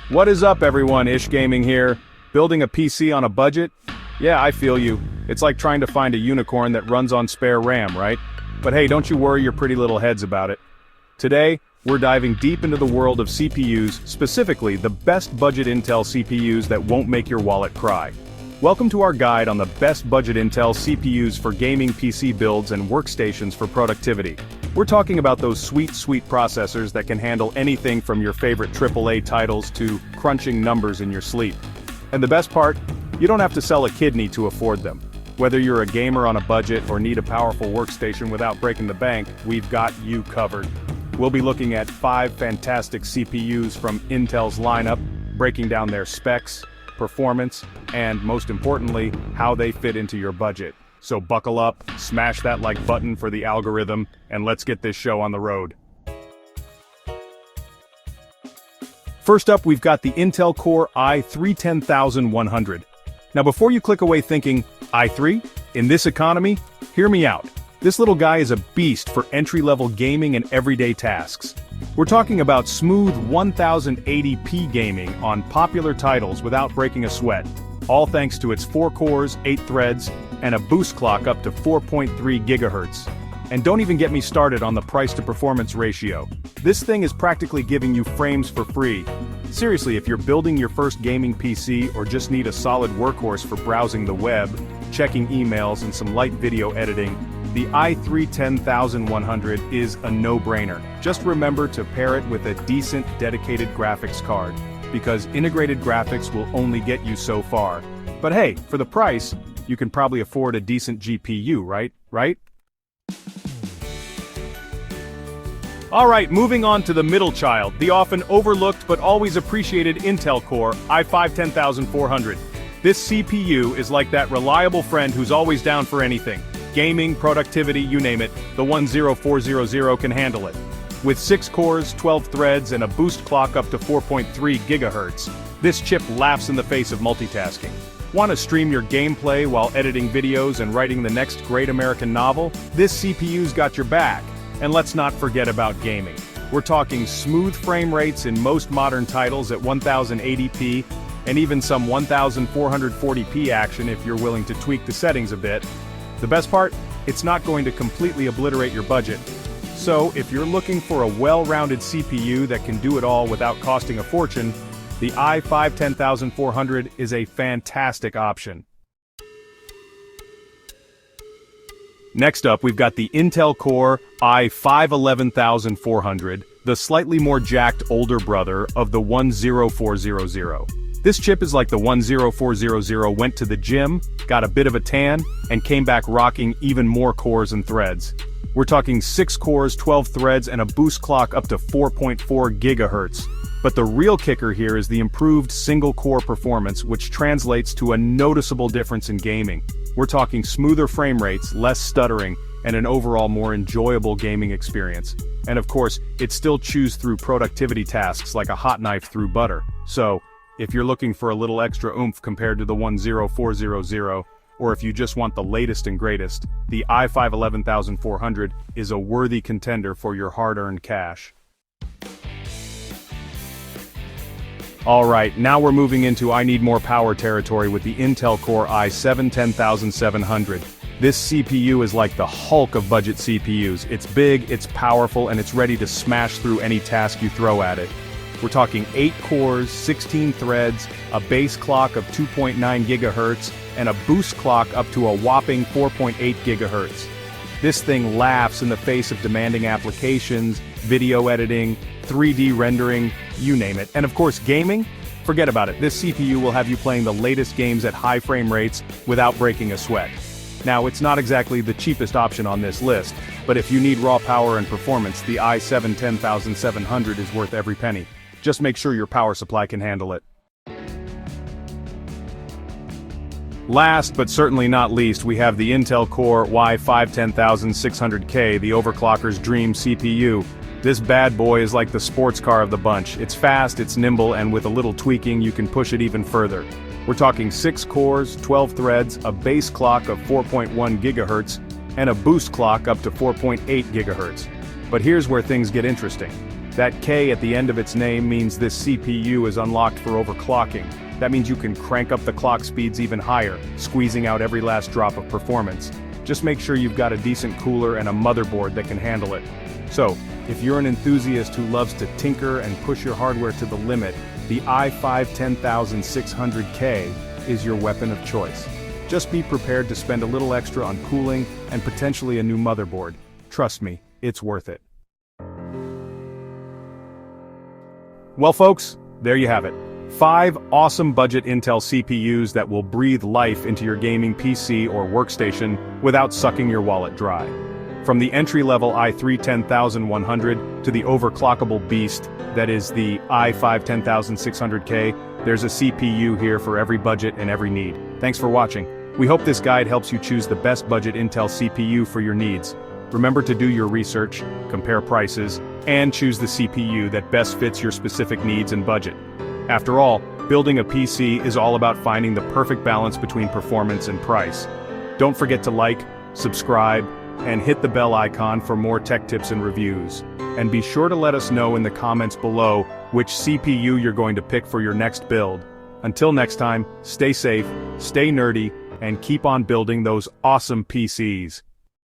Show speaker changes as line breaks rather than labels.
What is up everyone, Ish Gaming here. Building a PC on a budget? Yeah, I feel you. It's like trying to find a unicorn that runs on spare RAM, right? But hey, don't you worry your pretty little heads about it. Today, we're diving deep into the world of CPUs, specifically the best budget Intel CPUs that won't make your wallet cry. Welcome to our guide on the best budget Intel CPUs for gaming PC builds and workstations for productivity. We're talking about those sweet processors that can handle anything from your favorite AAA titles to crunching numbers in your sleep. And the best part? You don't have to sell a kidney to afford them. Whether you're a gamer on a budget or need a powerful workstation without breaking the bank, we've got you covered. We'll be looking at 5 fantastic CPUs from Intel's lineup, breaking down their specs, performance, and most importantly, how they fit into your budget. So buckle up, smash that like button for the algorithm, and let's get this show on the road. First up, we've got the Intel Core i3-10100. Now before you click away thinking, i3? In this economy? Hear me out. This little guy is a beast for entry-level gaming and everyday tasks. We're talking about smooth 1080p gaming on popular titles without breaking a sweat, all thanks to its 4 cores, 8 threads, and a boost clock up to 4.3 GHz. And don't even get me started on the price-to-performance ratio. This thing is practically giving you frames for free. Seriously, if you're building your first gaming PC or just need a solid workhorse for browsing the web, checking emails, and some light video editing, the i3-10100 is a no-brainer. Just remember to pair it with a decent, dedicated graphics card, because integrated graphics will only get you so far. But hey, for the price, you can probably afford a decent GPU, right? Alright, moving on to the middle child, the often overlooked but always appreciated Intel Core i5-10400. This CPU is like that reliable friend who's always down for anything. Gaming, productivity, you name it, the 10400 can handle it. With 6 cores, 12 threads, and a boost clock up to 4.3 GHz, this chip laughs in the face of multitasking. Want to stream your gameplay while editing videos and writing the next great American novel? This CPU's got your back. And let's not forget about gaming. We're talking smooth frame rates in most modern titles at 1080p, and even some 1440p action if you're willing to tweak the settings a bit. The best part? It's not going to completely obliterate your budget. So, if you're looking for a well-rounded CPU that can do it all without costing a fortune, the i5-10400 is a fantastic option. Next up, we've got the Intel Core i5-11400, the slightly more jacked older brother of the 10400. This chip is like the 10400 went to the gym, got a bit of a tan, and came back rocking even more cores and threads. We're talking 6 cores, 12 threads, and a boost clock up to 4.4 GHz. But the real kicker here is the improved single-core performance, which translates to a noticeable difference in gaming. We're talking smoother frame rates, less stuttering, and an overall more enjoyable gaming experience. And of course, it still chews through productivity tasks like a hot knife through butter. So, if you're looking for a little extra oomph compared to the 10400, or if you just want the latest and greatest, the i5-11400 is a worthy contender for your hard-earned cash. Alright, now we're moving into I need more power territory with the Intel Core i7-10700. This CPU is like the Hulk of budget CPUs. It's big, it's powerful, and it's ready to smash through any task you throw at it. We're talking 8 cores, 16 threads, a base clock of 2.9 GHz, and a boost clock up to a whopping 4.8 GHz. This thing laughs in the face of demanding applications, video editing, 3D rendering, you name it. And of course, gaming? Forget about it. This CPU will have you playing the latest games at high frame rates without breaking a sweat. Now, it's not exactly the cheapest option on this list, but if you need raw power and performance, the i7-10700 is worth every penny. Just make sure your power supply can handle it. Last but certainly not least, we have the Intel Core i5-10600K, the overclocker's dream CPU. This bad boy is like the sports car of the bunch. It's fast, it's nimble, and with a little tweaking you can push it even further. We're talking 6 cores, 12 threads, a base clock of 4.1 GHz, and a boost clock up to 4.8 GHz. But here's where things get interesting. That K at the end of its name means this CPU is unlocked for overclocking. That means you can crank up the clock speeds even higher, squeezing out every last drop of performance. Just make sure you've got a decent cooler and a motherboard that can handle it. So, if you're an enthusiast who loves to tinker and push your hardware to the limit, the i5 10600K is your weapon of choice. Just be prepared to spend a little extra on cooling and potentially a new motherboard. Trust me, it's worth it. Well folks, there you have it. 5 awesome budget Intel CPUs that will breathe life into your gaming PC or workstation without sucking your wallet dry. From the entry-level i3 10100 to the overclockable beast that is the i5 10600K, there's a CPU here for every budget and every need. Thanks for watching. We hope this guide helps you choose the best budget Intel CPU for your needs. Remember to do your research, compare prices, and choose the CPU that best fits your specific needs and budget. After all, building a PC is all about finding the perfect balance between performance and price. Don't forget to like, subscribe, and hit the bell icon for more tech tips and reviews. And be sure to let us know in the comments below which CPU you're going to pick for your next build. Until next time, stay safe, stay nerdy, and keep on building those awesome PCs.